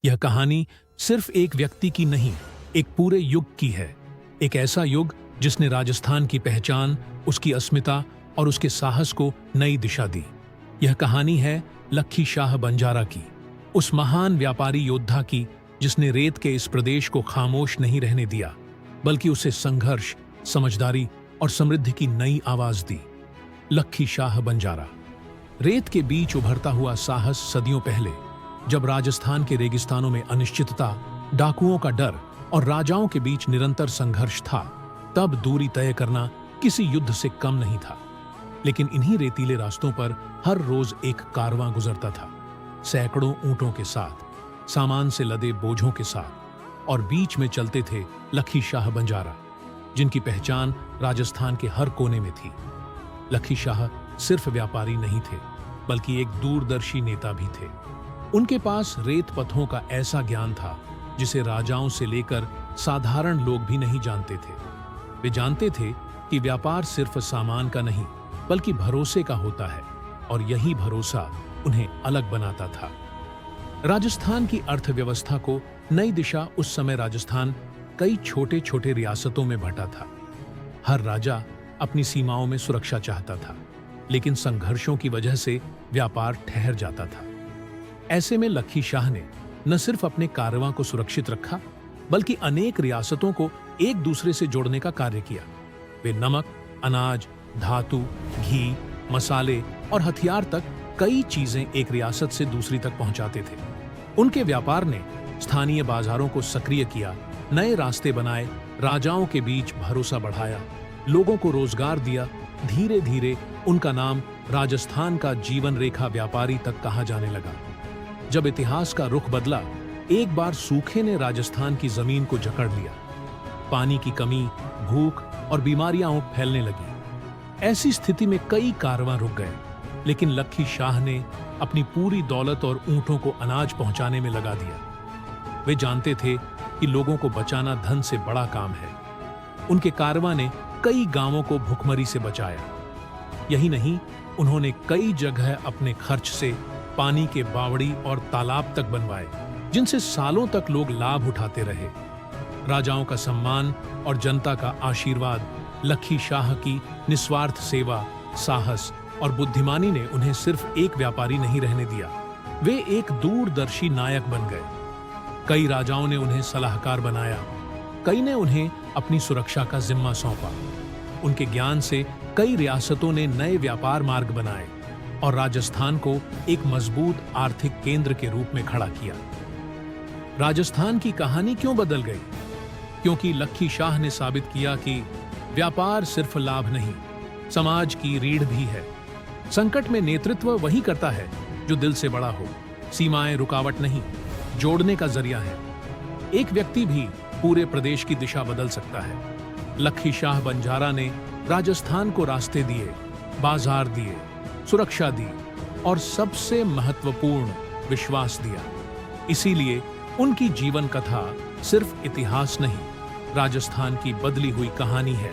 यह कहानी सिर्फ एक व्यक्ति की नहीं, एक पूरे युग की है। एक ऐसा युग जिसने राजस्थान की पहचान, उसकी अस्मिता और उसके साहस को नई दिशा दी। यह कहानी है लक्खी शाह बंजारा की, उस महान व्यापारी योद्धा की जिसने रेत के इस प्रदेश को खामोश नहीं रहने दिया, बल्कि उसे संघर्ष, समझदारी और समृद्धि की नई आवाज दी। लक्खी शाह बंजारा, रेत के बीच उभरता हुआ साहस। सदियों पहले जब राजस्थान के रेगिस्तानों में अनिश्चितता, डाकुओं का डर और राजाओं के बीच निरंतर संघर्ष था, तब दूरी तय करना किसी युद्ध से कम नहीं था। लेकिन इन्हीं रेतीले रास्तों पर हर रोज एक कारवां गुजरता था, सैकड़ों ऊंटों के साथ, सामान से लदे बोझों के साथ, और बीच में चलते थे लक्खी शाह बंजारा, जिनकी पहचान राजस्थान के हर कोने में थी। लक्खी शाह सिर्फ व्यापारी नहीं थे, बल्कि एक दूरदर्शी नेता भी थे। उनके पास रेत पथों का ऐसा ज्ञान था जिसे राजाओं से लेकर साधारण लोग भी नहीं जानते थे। वे जानते थे कि व्यापार सिर्फ सामान का नहीं, बल्कि भरोसे का होता है, और यही भरोसा उन्हें अलग बनाता था। राजस्थान की अर्थव्यवस्था को नई दिशा। उस समय राजस्थान कई छोटे छोटे रियासतों में बंटा था। हर राजा अपनी सीमाओं में सुरक्षा चाहता था, लेकिन संघर्षों की वजह से व्यापार ठहर जाता था। ऐसे में लक्खी शाह ने न सिर्फ अपने कारवां को सुरक्षित रखा, बल्कि अनेक रियासतों को एक दूसरे से जोड़ने का कार्य किया। वे नमक, अनाज, धातु, घी, मसाले और हथियार तक कई चीजें एक रियासत से दूसरी तक पहुंचाते थे। उनके व्यापार ने स्थानीय बाजारों को सक्रिय किया, नए रास्ते बनाए, राजाओं के बीच भरोसा बढ़ाया, लोगों को रोजगार दिया। धीरे धीरे उनका नाम राजस्थान का जीवन रेखा व्यापारी तक कहा जाने लगा। जब इतिहास का रुख बदला, एक बार सूखे ने राजस्थान की जमीन को जकड़ लिया। पानी की कमी, भूख और बीमारियां फैलने लगी। ऐसी स्थिति में कई कारवां रुक गए, लेकिन लक्खी शाह ने अपनी पूरी दौलत और ऊंटों को अनाज पहुंचाने में लगा दिया। वे जानते थे कि लोगों को बचाना धन से बड़ा काम है। उनके कारवां ने कई गांवों को भुखमरी से बचाया। यही नहीं, उन्होंने कई जगह अपने खर्च से पानी के बावड़ी और तालाब तक बनवाए, जिनसे सालों तक लोग लाभ उठाते रहे। राजाओं का सम्मान और जनता का आशीर्वाद, लक्खी शाह की निस्वार्थ सेवा, साहस और बुद्धिमानी ने उन्हें सिर्फ एक व्यापारी नहीं रहने दिया। वे एक दूरदर्शी नायक बन गए। कई राजाओं ने उन्हें सलाहकार बनाया, कई ने उन्हें अपनी सुरक्षा का जिम्मा सौंपा। उनके ज्ञान से कई रियासतों ने नए व्यापार मार्ग बनाए और राजस्थान को एक मजबूत आर्थिक केंद्र के रूप में खड़ा किया। राजस्थान की कहानी क्यों बदल गई? क्योंकि लक्खी शाह ने साबित किया कि व्यापार सिर्फ लाभ नहीं, समाज की रीढ़ भी है। संकट में नेतृत्व वही करता है जो दिल से बड़ा हो। सीमाएं रुकावट नहीं, जोड़ने का जरिया है। एक व्यक्ति भी पूरे प्रदेश की दिशा बदल सकता है। लक्खी शाह बंजारा ने राजस्थान को रास्ते दिए, बाजार दिए, सुरक्षा दी और सबसे महत्वपूर्ण विश्वास दिया। इसीलिए उनकी जीवन कथा सिर्फ इतिहास नहीं, राजस्थान की बदली हुई कहानी है।